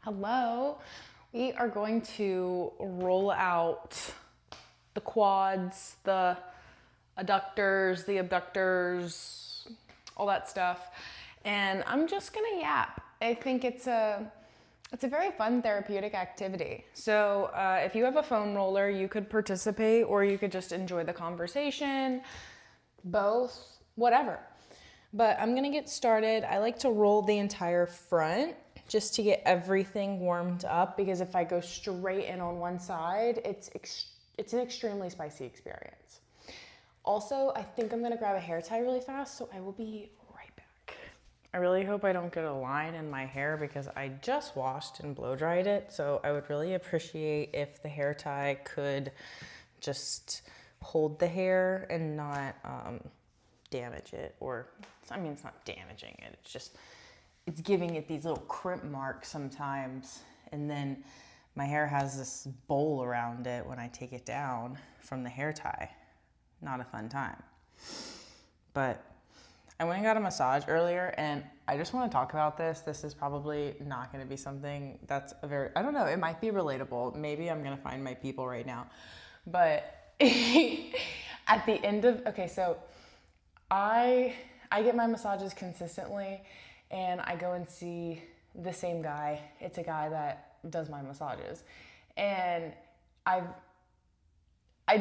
Hello. We are going to roll out the quads, the adductors, the abductors, all that stuff. And I'm just gonna yap. I think it's a very fun therapeutic activity. So if you have a foam roller, you could participate or you could just enjoy the conversation, both, whatever. But I'm gonna get started. I like to roll the entire front just to get everything warmed up, because if I go straight in on one side, it's an extremely spicy experience. Also, I think I'm gonna grab a hair tie really fast, so I will be right back. I really hope I don't get a line in my hair because I just washed and blow dried it, so I would really appreciate if the hair tie could just hold the hair and not damage it, or, I mean, it's not damaging it, it's giving it these little crimp marks sometimes, and then my hair has this bowl around it when I take it down from the hair tie. Not a fun time. But I went and got a massage earlier, and I just want to talk about this. This is probably not going to be something that's I don't know, it might be relatable. Maybe I'm going to find my people right now. But at the end of, okay, so I get my massages consistently, and I go and see the same guy. It's a guy that does my massages. And I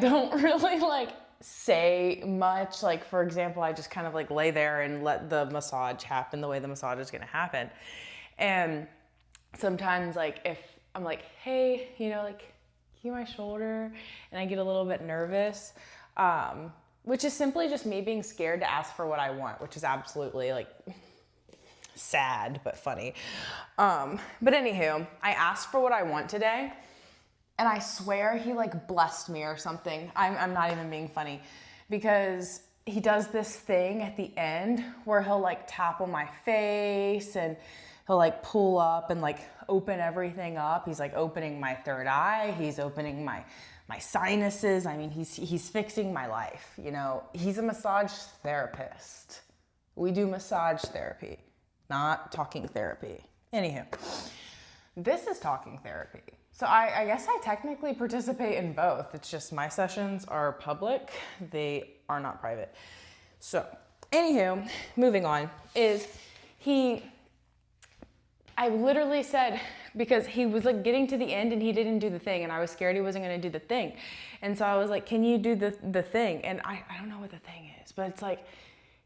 don't really say much. For example, I just kind of lay there and let the massage happen the way the massage is gonna happen. And sometimes if I'm hey, hear my shoulder, and I get a little bit nervous, which is simply just me being scared to ask for what I want, which is absolutely sad but funny. But anywho, I asked for what I want today, and I swear he blessed me or something. I'm not even being funny, because he does this thing at the end where he'll tap on my face, and he'll pull up and open everything up. He's opening my third eye. He's opening my sinuses. I mean, he's fixing my life. He's a massage therapist. We do massage therapy, not talking therapy. Anywho, this is talking therapy. So I guess I technically participate in both. It's just my sessions are public. They are not private. So anywho, moving on, I literally said, because he was getting to the end and he didn't do the thing, and I was scared he wasn't gonna do the thing. And so I was like, can you do the thing? And I don't know what the thing is, but it's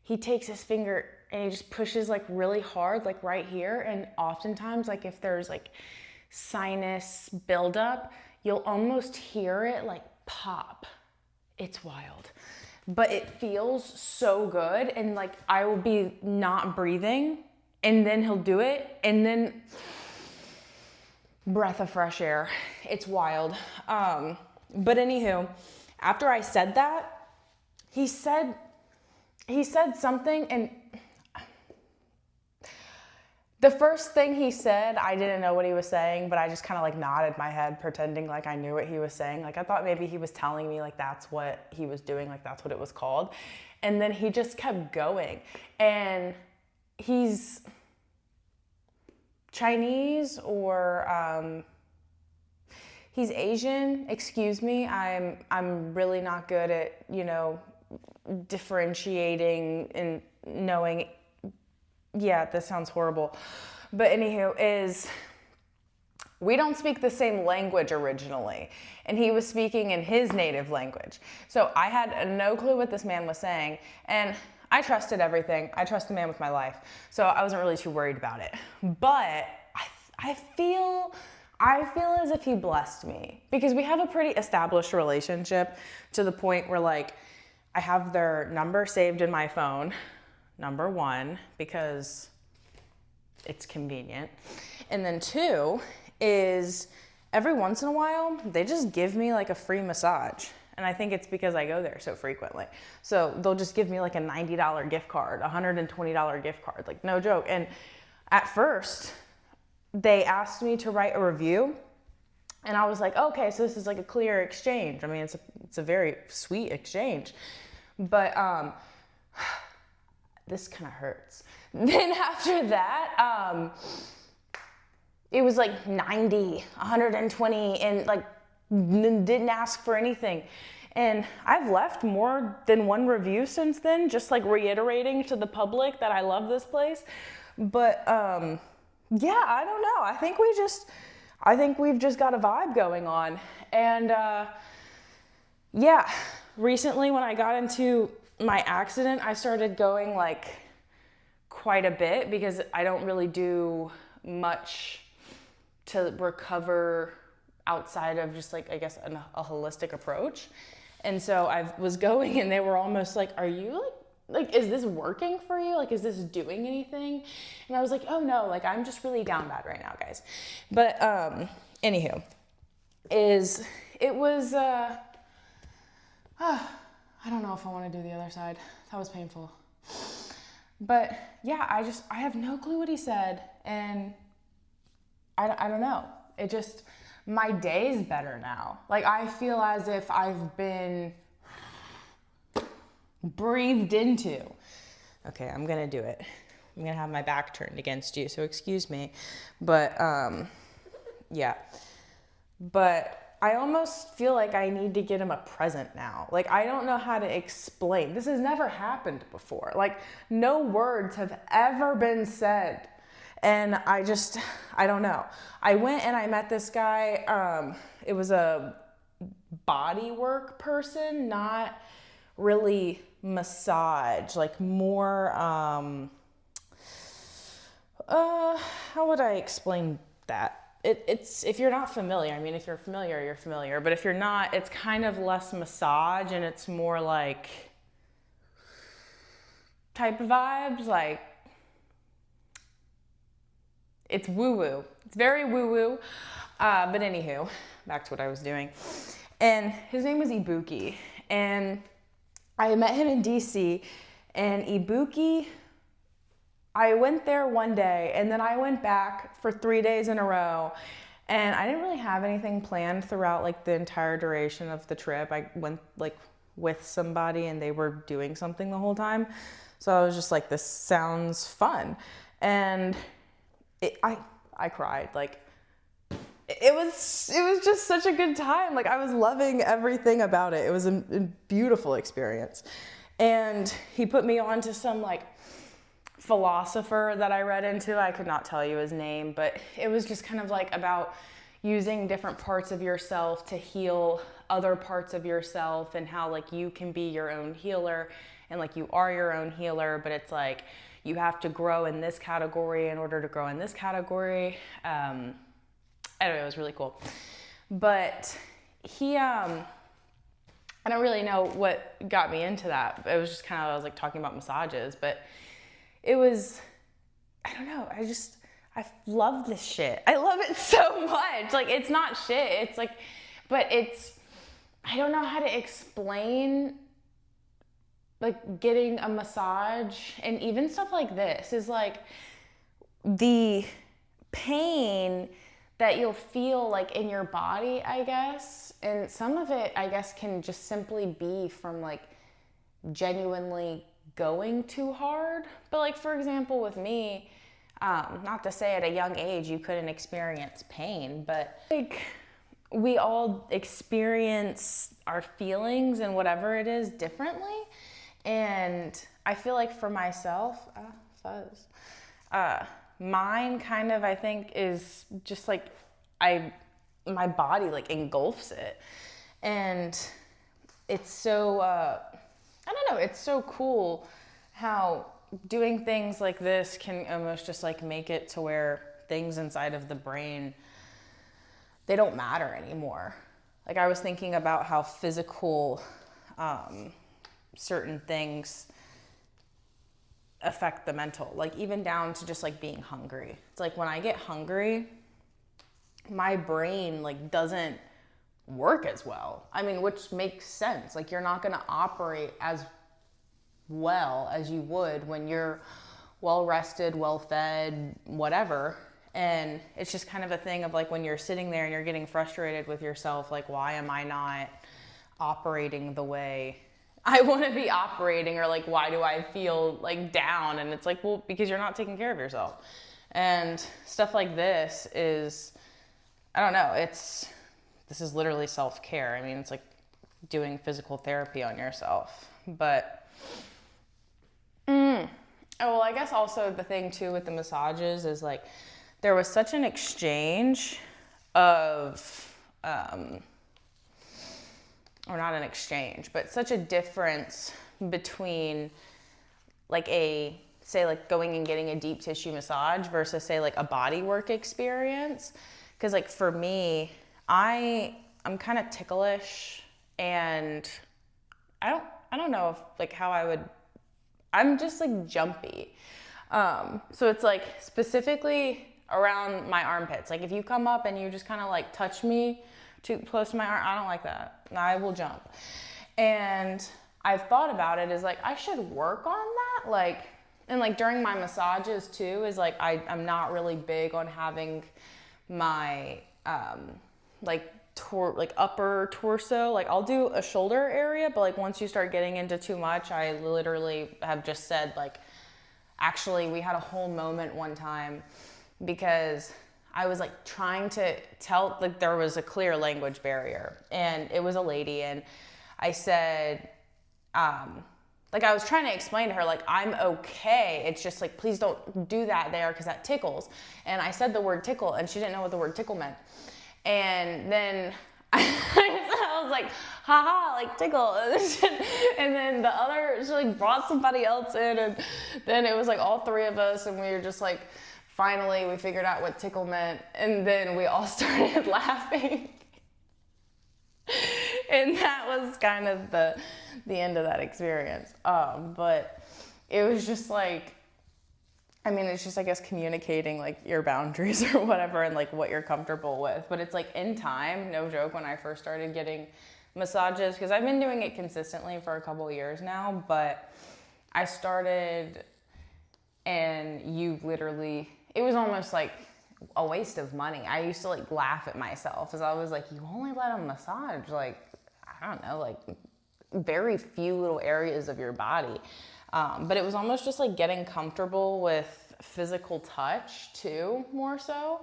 he takes his finger and he just pushes really hard, right here. And oftentimes, if there's sinus buildup, you'll almost hear it pop. It's wild, but it feels so good. And I will be not breathing, and then he'll do it, and then breath of fresh air. It's wild. But anywho, after I said that, he said something, and the first thing he said, I didn't know what he was saying, but I just kind of nodded my head, pretending I knew what he was saying. I thought maybe he was telling me that's what he was doing, that's what it was called. And then he just kept going, and he's Chinese, or he's Asian. Excuse me, I'm really not good at differentiating and knowing. Yeah, this sounds horrible, but anywho, we don't speak the same language originally, and he was speaking in his native language. So I had no clue what this man was saying, and I trusted everything. I trust the man with my life, so I wasn't really too worried about it. But I feel as if he blessed me, because we have a pretty established relationship, to the point where I have their number saved in my phone, number one, because it's convenient. And then two is, every once in a while, they just give me a free massage. And I think it's because I go there so frequently. So they'll just give me a $90 gift card, $120 gift card, no joke. And at first, they asked me to write a review, and I was okay, so this is a clear exchange. I mean, it's a very sweet exchange. But this kind of hurts. Then after that, it was like 90, 120, and like didn't ask for anything. And I've left more than one review since then, just like reiterating to the public that I love this place. But yeah, I don't know. I think we've just got a vibe going on. And yeah, recently when I got into my accident, I started going like quite a bit because I don't really do much to recover outside of just like, I guess, a holistic approach. And so I was going and they were almost like, are you like, is this working for you? Like, is this doing anything? And I was like, oh no, like I'm just really down bad right now, guys. But anywho, it was, I don't know if I want to do the other side. That was painful. But yeah, I have no clue what he said. And I don't know. It just, my day's better now. Like I feel as if I've been breathed into. Okay, I'm gonna do it. I'm gonna have my back turned against you, so excuse me. But yeah. But I almost feel like I need to get him a present now. Like I don't know how to explain. This has never happened before. Like no words have ever been said. And I don't know. I went and I met this guy. It was a body work person, not really massage, like more, how would I explain that? It's, if you're not familiar, I mean, if you're familiar, you're familiar. But if you're not, it's kind of less massage and it's more like type of vibes, like, it's woo-woo. It's very woo-woo. But anywho, back to what I was doing. And his name was Ibuki. And I met him in DC. And Ibuki, I went there one day. And then I went back for 3 days in a row. And I didn't really have anything planned throughout like the entire duration of the trip. I went like with somebody and they were doing something the whole time. So I was just like, this sounds fun. And I cried. Like it was just such a good time. Like I was loving everything about it. It was a beautiful experience. And he put me on to some like philosopher that I read into. I could not tell you his name, but it was just kind of like about using different parts of yourself to heal other parts of yourself and how like you can be your own healer and like you are your own healer, but it's like you have to grow in this category in order to grow in this category. Anyway, it was really cool. But he, I don't really know what got me into that. It was just kind of, I was like talking about massages, but it was, I don't know. I love this shit. I love it so much. Like it's not shit. It's like, but it's, I don't know how to explain like getting a massage and even stuff like this is like the pain that you'll feel like in your body, I guess. And some of it, I guess, can just simply be from like genuinely going too hard. But like, for example, with me, not to say at a young age you couldn't experience pain, but like we all experience our feelings and whatever it is differently. And I feel like for myself, mine kind of, I think, is just like, my body like engulfs it. And it's so, I don't know, it's so cool how doing things like this can almost just like make it to where things inside of the brain, they don't matter anymore. Like I was thinking about how physical, certain things affect the mental, like even down to just like being hungry. It's like when I get hungry, my brain like doesn't work as well. I mean, which makes sense. Like you're not gonna operate as well as you would when you're well rested, well fed, whatever. And it's just kind of a thing of like when you're sitting there and you're getting frustrated with yourself, like why am I not operating the way I want to be operating, or like why do I feel like down? And it's like, well, because you're not taking care of yourself. And stuff like this is, I don't know, this is literally self-care. I mean, it's like doing physical therapy on yourself. But, oh, well, I guess also the thing too with the massages is like, there was such an exchange of, or not an exchange, but such a difference between like say like going and getting a deep tissue massage versus say like a body work experience. Because like for me, I'm kind of ticklish, and I don't know if like how I'm just like jumpy. So it's like specifically around my armpits. Like if you come up and you just kind of like touch me too close to my arm, I don't like that. I will jump. And I've thought about it as like, I should work on that. Like, and like during my massages too, is like, I'm not really big on having my, like upper torso. Like I'll do a shoulder area, but like once you start getting into too much, I literally have just said like, actually we had a whole moment one time because I was like trying to tell, like there was a clear language barrier, and it was a lady, and I said, like I was trying to explain to her, like, I'm okay. It's just like, please don't do that there because that tickles. And I said the word tickle, and she didn't know what the word tickle meant. And then I was like, haha, like tickle. And then the other, she like brought somebody else in, and then it was like all three of us, and we were just like, finally we figured out what tickle meant, and then we all started laughing. And that was kind of the end of that experience. But it was just like, I mean, it's just, I guess, communicating like your boundaries or whatever, and like what you're comfortable with. But it's like in time, no joke, when I first started getting massages, because I've been doing it consistently for a couple of years now, but I started, and you literally, it was almost like a waste of money. I used to like laugh at myself as I was like, you only let them massage like, I don't know, like very few little areas of your body. But it was almost just like getting comfortable with physical touch too, more so,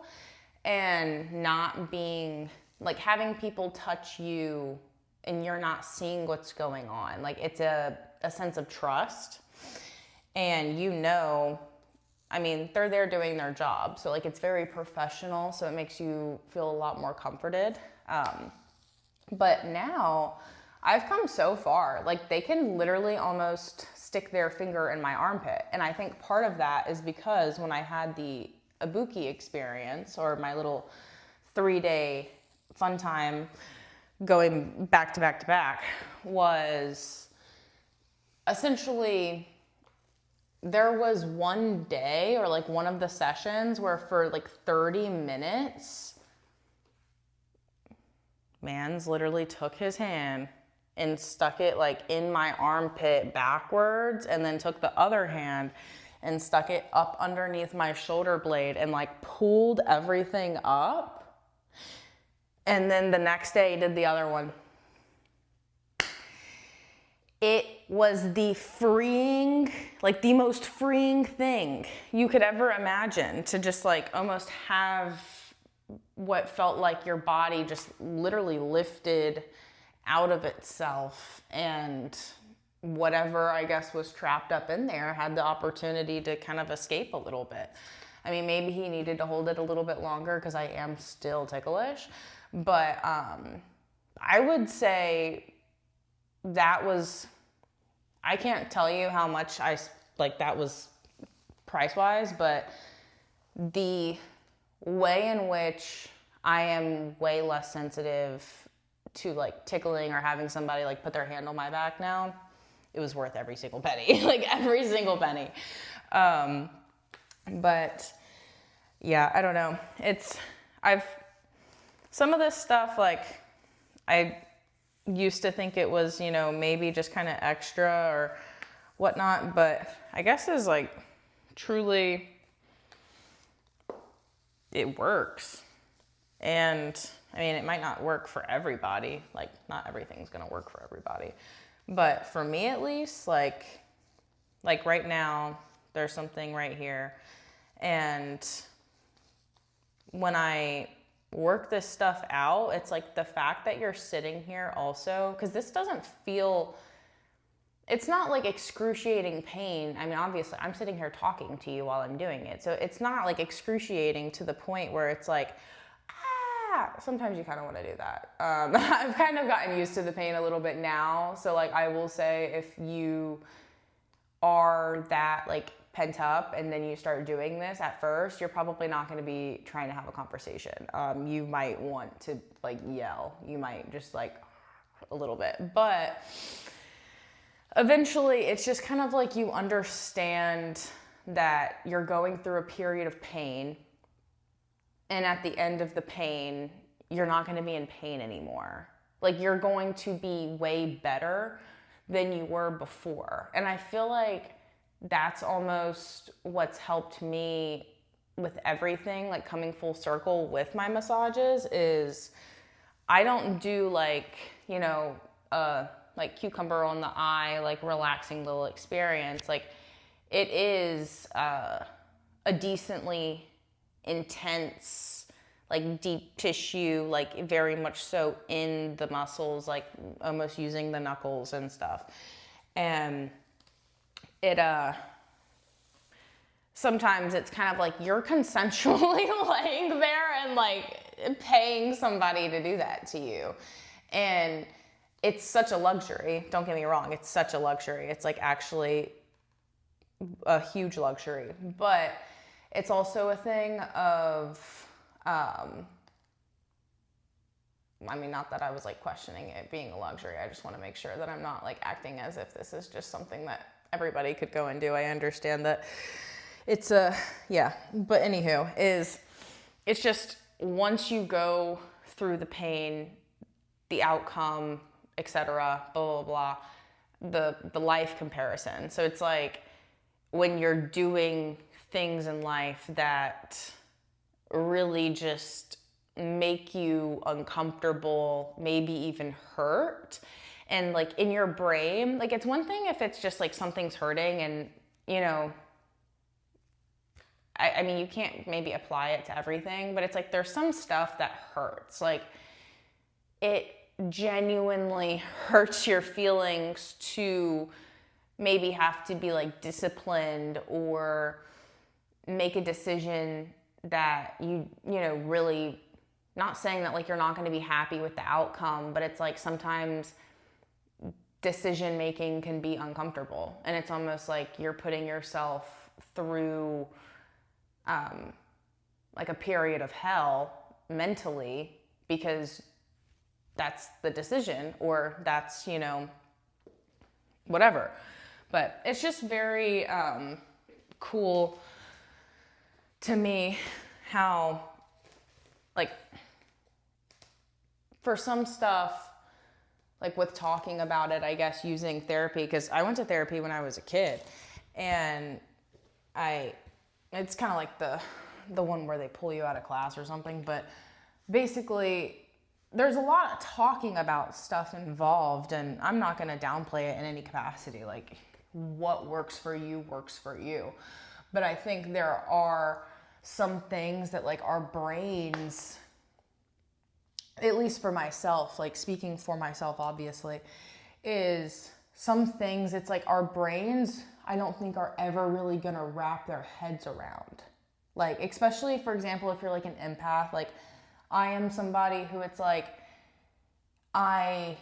and not being like having people touch you and you're not seeing what's going on. Like it's a sense of trust, and you know, I mean, they're there doing their job. So like it's very professional. So it makes you feel a lot more comforted. But now I've come so far, like they can literally almost stick their finger in my armpit. And I think part of that is because when I had the Ibuki experience, or my little 3-day fun time going back to back to back, was essentially, there was one day or like one of the sessions where for like 30 minutes, Mans literally took his hand and stuck it like in my armpit backwards, and then took the other hand and stuck it up underneath my shoulder blade and like pulled everything up. And then the next day he did the other one. It was the freeing, like the most freeing thing you could ever imagine, to just like almost have what felt like your body just literally lifted out of itself, and whatever I guess was trapped up in there had the opportunity to kind of escape a little bit. I mean, maybe he needed to hold it a little bit longer because I am still ticklish, but I would say that was, I can't tell you how much that was price-wise, but the way in which I am way less sensitive to like tickling or having somebody like put their hand on my back now, it was worth every single penny, like every single penny. But yeah, I don't know. Some of this stuff, like I used to think it was, you know, maybe just kind of extra or whatnot, but I guess is like truly, it works. And I mean, it might not work for everybody. Like not everything's going to work for everybody, but for me at least, like right now there's something right here, And when I work this stuff out, it's like the fact that you're sitting here also, because this doesn't feel, it's not like excruciating pain. I mean, obviously, I'm sitting here talking to you while I'm doing it. So it's not like excruciating to the point where it's like, sometimes you kind of want to do that. I've kind of gotten used to the pain a little bit now. So like, I will say, if you are that like pent up and then you start doing this at first, you're probably not going to be trying to have a conversation. You might want to like yell. You might just like a little bit, but eventually it's just kind of like you understand that you're going through a period of pain. And at the end of the pain, you're not going to be in pain anymore. Like, you're going to be way better than you were before. And I feel like that's almost what's helped me with everything, like coming full circle with my massages, is I don't do like, you know, like cucumber on the eye, like relaxing little experience. Like, it is a decently intense, like deep tissue, like very much so in the muscles, like almost using the knuckles and stuff. And it sometimes it's kind of like you're consensually laying there and like paying somebody to do that to you. And it's such a luxury. Don't get me wrong, it's such a luxury. It's like actually a huge luxury. But it's also a thing of, I mean, not that I was like questioning it being a luxury. I just want to make sure that I'm not like acting as if this is just something that everybody could go and do. I understand that it's yeah. But anywho, it's just once you go through the pain, the outcome, etc., blah, blah, blah, the life comparison. So it's like when you're doing things in life that really just make you uncomfortable, maybe even hurt, and like in your brain, like it's one thing if it's just like something's hurting and, you know, I mean, you can't maybe apply it to everything, but it's like there's some stuff that hurts. Like, it genuinely hurts your feelings to maybe have to be like disciplined or make a decision that you know, really, not saying that like you're not going to be happy with the outcome, but it's like sometimes decision making can be uncomfortable, and it's almost like you're putting yourself through like a period of hell mentally, because that's the decision, or that's, you know, whatever. But it's just very cool to me how, like, for some stuff, like with talking about it, I guess using therapy, because I went to therapy when I was a kid, and it's kind of like the one where they pull you out of class or something, but basically there's a lot of talking about stuff involved, and I'm not going to downplay it in any capacity. Like, what works for you works for you. But I think there are some things that like our brains, at least for myself, like speaking for myself, obviously, is some things it's like our brains, I don't think are ever really going to wrap their heads around. Like, especially, for example, if you're like an empath, like I am somebody who it's like, I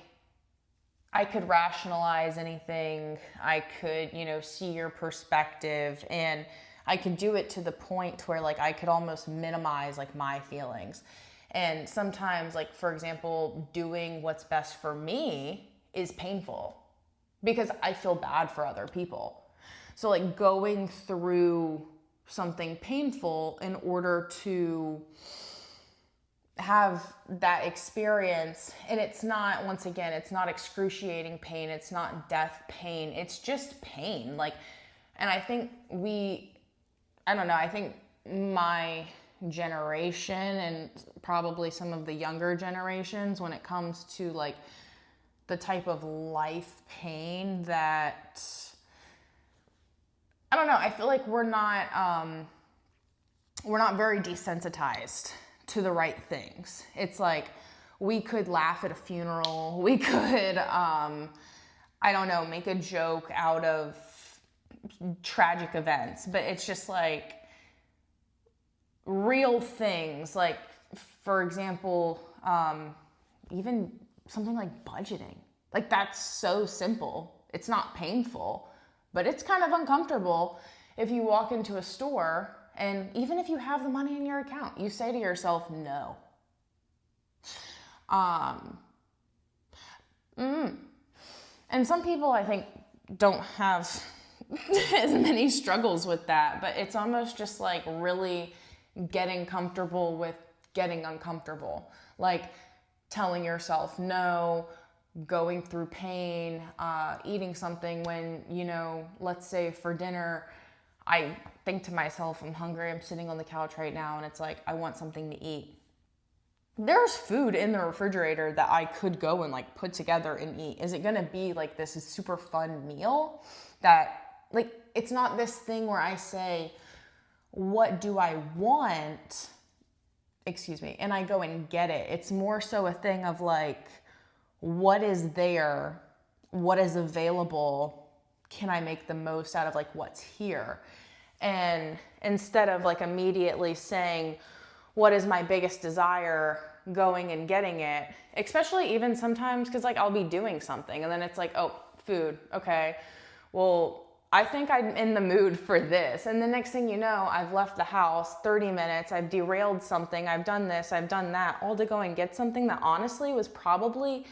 could rationalize anything. I could, you know, see your perspective, and I could do it to the point where like I could almost minimize like my feelings. And sometimes, like, for example, doing what's best for me is painful because I feel bad for other people. So like going through something painful in order to have that experience, and it's not, once again, it's not excruciating pain, it's not death pain, it's just pain. Like, and I think I think my generation and probably some of the younger generations, when it comes to like the type of life pain that, I don't know, I feel like we're not we're not very desensitized to the right things. It's like we could laugh at a funeral. We could, I don't know, make a joke out of tragic events. But it's just like real things. Like, for example, even something like budgeting. Like, that's so simple. It's not painful, but it's kind of uncomfortable if you walk into a store and even if you have the money in your account, you say to yourself, no. And some people, I think, don't have as many struggles with that, but it's almost just like really getting comfortable with getting uncomfortable. Like telling yourself no, going through pain, eating something when, you know, let's say for dinner, I think to myself, I'm hungry, I'm sitting on the couch right now, and it's like, I want something to eat. There's food in the refrigerator that I could go and like put together and eat. Is it gonna be like this super fun meal that, like, it's not this thing where I say, what do I want? And I go and get it. It's more so a thing of like, what is there? What is available? Can I make the most out of like what's here? And instead of like immediately saying, what is my biggest desire, going and getting it, especially even sometimes, because like I'll be doing something and then it's like, oh, food, okay, well, I think I'm in the mood for this. And the next thing you know, I've left the house 30 minutes, I've derailed something, I've done this, I've done that, all to go and get something that honestly was probably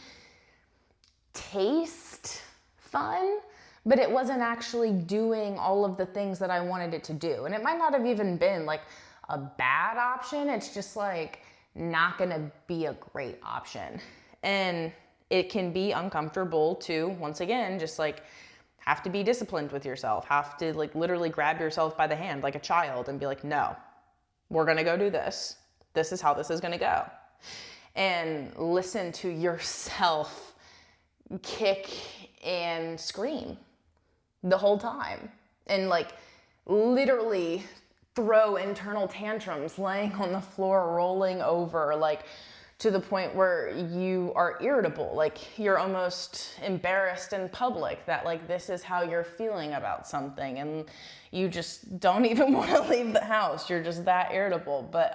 taste fun, but it wasn't actually doing all of the things that I wanted it to do. And it might not have even been like a bad option. It's just like not gonna be a great option. And it can be uncomfortable to, once again, just like have to be disciplined with yourself, have to like literally grab yourself by the hand like a child and be like, no, we're gonna go do this. This is how this is gonna go. And listen to yourself kick and scream the whole time. And like literally throw internal tantrums, laying on the floor, rolling over, like to the point where you are irritable, like you're almost embarrassed in public that like this is how you're feeling about something and you just don't even want to leave the house. You're just that irritable. But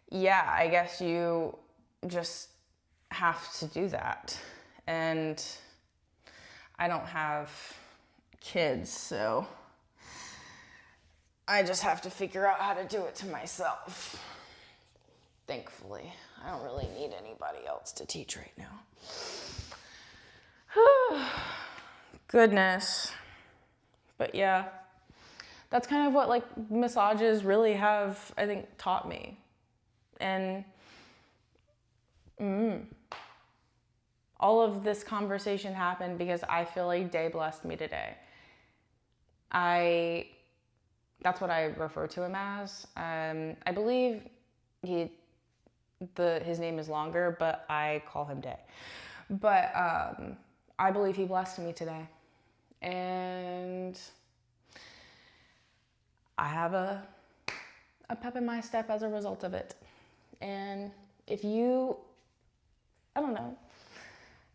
yeah, I guess you just have to do that. And I don't have kids, so I just have to figure out how to do it to myself. Thankfully, I don't really need anybody else to teach right now. Goodness. But yeah, that's kind of what like massages really have, I think, taught me. And all of this conversation happened because I feel like Day blessed me today. That's what I refer to him as. I believe his name is longer, but I call him Day. But I believe he blessed me today. And I have a pep in my step as a result of it. And if you, I don't know,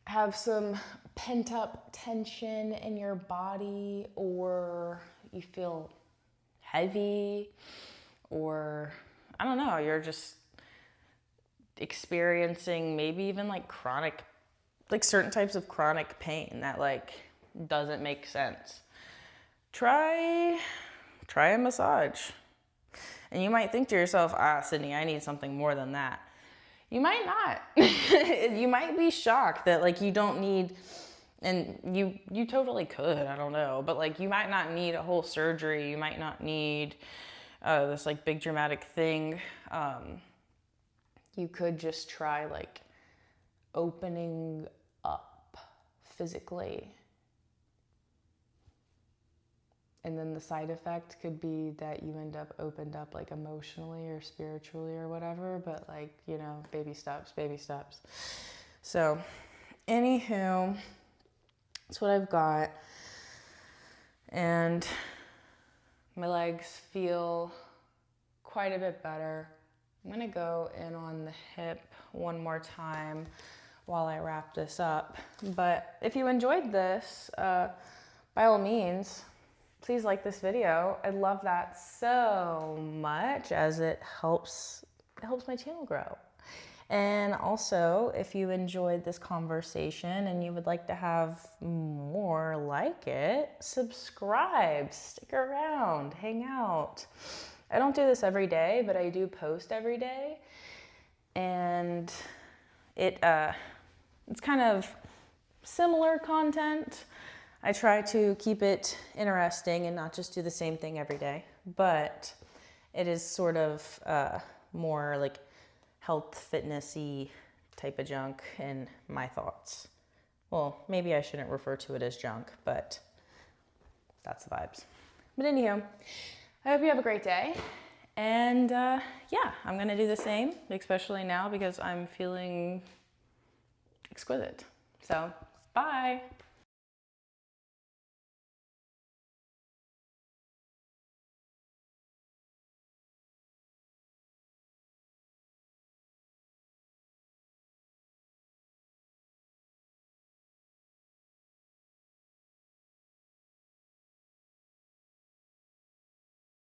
have some pent up tension in your body, or you feel heavy, or I don't know, you're just experiencing maybe even like chronic, like certain types of chronic pain that like doesn't make sense, try a massage. And you might think to yourself, Sydney, I need something more than that. You might not. You might be shocked that like you don't need, and you totally could, I don't know, but like you might not need a whole surgery. You might not need this like big dramatic thing. You could just try like opening up physically. And then the side effect could be that you end up opened up like emotionally or spiritually or whatever, but like, you know, baby steps. So, anywho, that's what I've got. And My legs feel quite a bit better. I'm gonna go in on the hip one more time while I wrap this up. But if you enjoyed this, by all means, please like this video. I love that so much, as it helps my channel grow. And also, if you enjoyed this conversation and you would like to have more like it, subscribe, stick around, hang out. I don't do this every day, but I do post every day. And it's kind of similar content. I try to keep it interesting and not just do the same thing every day, but it is sort of more like health, fitnessy type of junk in my thoughts. Well, maybe I shouldn't refer to it as junk, but that's the vibes. But anywho, I hope you have a great day. And yeah, I'm gonna do the same, especially now because I'm feeling exquisite. So, bye.